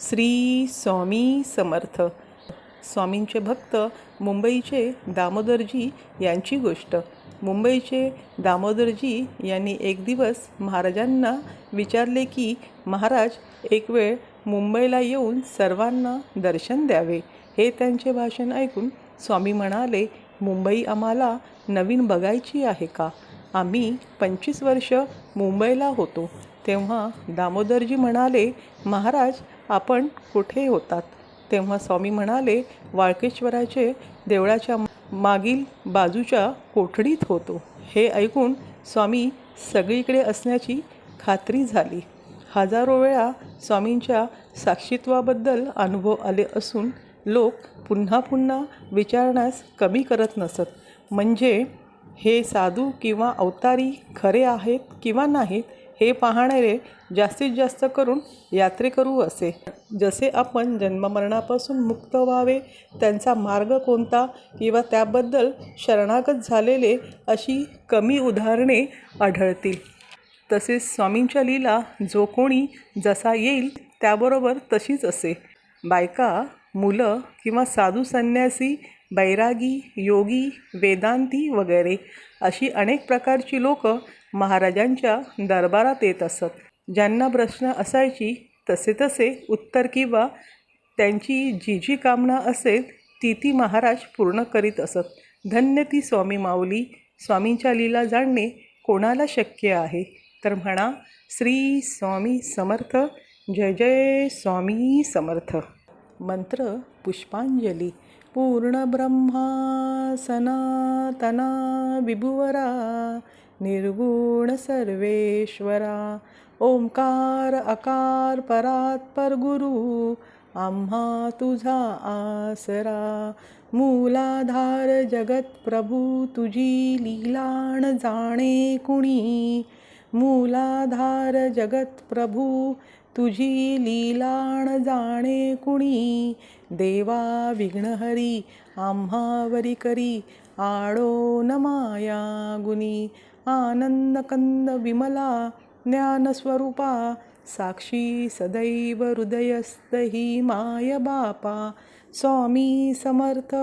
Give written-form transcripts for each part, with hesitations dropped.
श्री स्वामी समर्थ. स्वामींचे भक्त मुंबईचे दामोदरजी यांची गोष्ट. मुंबईचे दामोदरजी यांनी एक दिवस महाराजांना विचारले की महाराज, एक वेळ मुंबईला येऊन सर्वांना दर्शन द्यावे. हे त्यांचे भाषण ऐकून स्वामी म्हणाले, मुंबई आम्हाला नवीन बघायची आहे का? आम्ही 25 वर्ष मुंबईला होतो. तेव्हा दामोदरजी म्हणाले, महाराज आपण कुठे होतात? तेव्हा स्वामी म्हणाले, वाळकेश्वराचे देवळाच्या मागील बाजूच्या कोठडीत होतो. हे ऐकून स्वामी सगळीकडे असण्याची खात्री झाली. हजारो वेळा स्वामींच्या साक्षीत्वाबद्दल अनुभव आले असून लोक पुन्हा पुन्हा विचारण्यास कमी करत नसत. म्हणजे हे साधू किंवा अवतारी खरे आहेत किंवा नाहीत हे पाहणारे जास्तीत जास्त करून यात्रेकरू असे. जसे आपण जन्ममरणापासून मुक्त व्हावे, त्यांचा मार्ग कोणता किंवा त्याबद्दल शरणागत झालेले अशी कमी उदाहरणे आढळतील. तसेच स्वामींच्या लीला जो कोणी जसा येईल त्याबरोबर तशीच असे. बायका, मुलं किंवा साधू, संन्यासी, बैरागी, योगी, वेदांती वगैरे अशी अनेक प्रकारची लोक महाराजांच्या दरबारात येत असत. ज्यांना प्रश्न असायची तसे तसे उत्तर किंवा त्यांची जी जी कामना असेल ती महाराज पूर्ण करीत असत. धन्य ती स्वामी माऊली. स्वामींच्या लीला जाणणे कोणाला शक्य आहे? तर म्हणा, श्री स्वामी समर्थ. जय जय स्वामी समर्थ. मंत्र पुष्पांजली. पूर्ण ब्रह्मा सनातना विभुवरा निर्गुण सर्वेश्वरा ओंकार आकार परात्पर गुरु आम्हा तुझा आसरा. मूलाधार जगत प्रभू तुझी लीलाण जाणे कुणी. मूलाधार जगत प्रभू तुझी लीलाण जाणे कुणी. देवा विघ्नहरी आम्हावरी करी आडो न माया गुणी. आनंद कंद विमला ज्ञानस्वरूपा साक्षी सदैव हृदयस्थ ही माय बापा. स्वामी समर्थ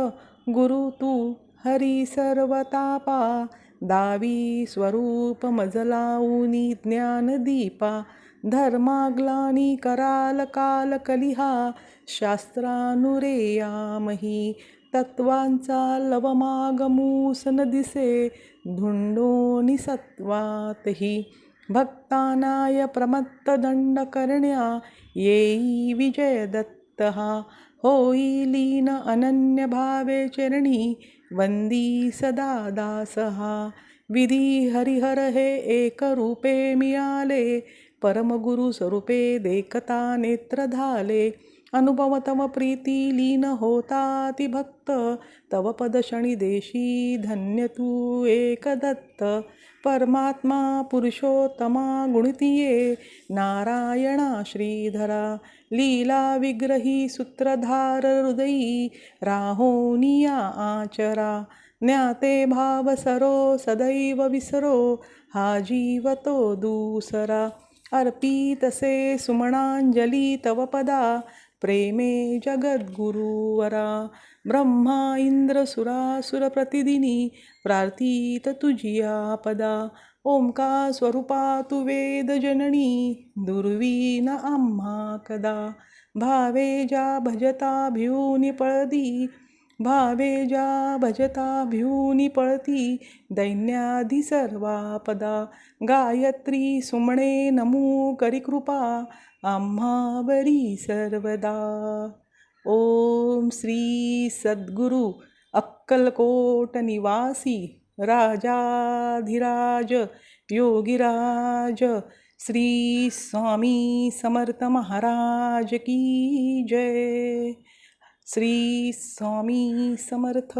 गुरु तू हरी सर्वतापा. दावी स्वरूप मजलाऊनी ज्ञानदीपा. धर्माग्लानी कराल काल कलिहा शास्त्रानुरेयामही. तत्वांचा लवमागमूस न दिसे धुंडोनी सत्वातही. भक्तानाय प्रमत्त दंड करण्या येई विजय दत्त हा. होई लीन अनन्य भावे चरणी वंदी सदा दास हा. विधी हरिहर हे एक रूपे मिळाले परमगुरु स्वरूपे देखता नेत्र झाले. अनुभव तव प्रीती लीन होता ती भक्त. तव पद शनी देशी धन्य तू एक दत्त. परमात्मा पुरुषोत्तमा गुणितिये नारायणा श्रीधरा. लीला विग्रही सूत्रधार हृदयी राहोनिया आचरा. ज्ञाते भाव सरो सदैव विसरो हा जीव तो दूसरा. अर्पितसे सुमनांजली तव पदा प्रेमे जगद्गुरुवरा. ब्रह्मा इंद्र सुरासुर प्रतिदिनी प्रार्थित तुझिया पदा. ओंकार स्वरूपा तू वेद जननी दुर्वीन आम्हा कदा. भावे ज्या भजता भिऊनी पळती. भावे ज्या भजता भिऊनी पळती दैन्याधी सर्वापदा. गायत्री सुमणे नमो करी कृपा आम्हावरी सर्वदा. ओम श्री सद्गुरु अक्कलकोट निवासी राजाधिराज योगीराज श्री स्वामी समर्थ महाराज की जय. श्री स्वामी समर्थ.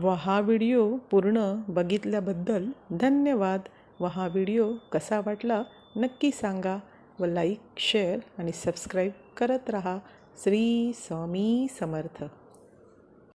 हा व्हिडिओ पूर्ण बघितल्याबद्दल धन्यवाद. हा व्हिडिओ कसा वाटला नक्की सांगा व लाईक, शेअर आणि सबस्क्राईब करत राहा. श्री स्वामी समर्थ.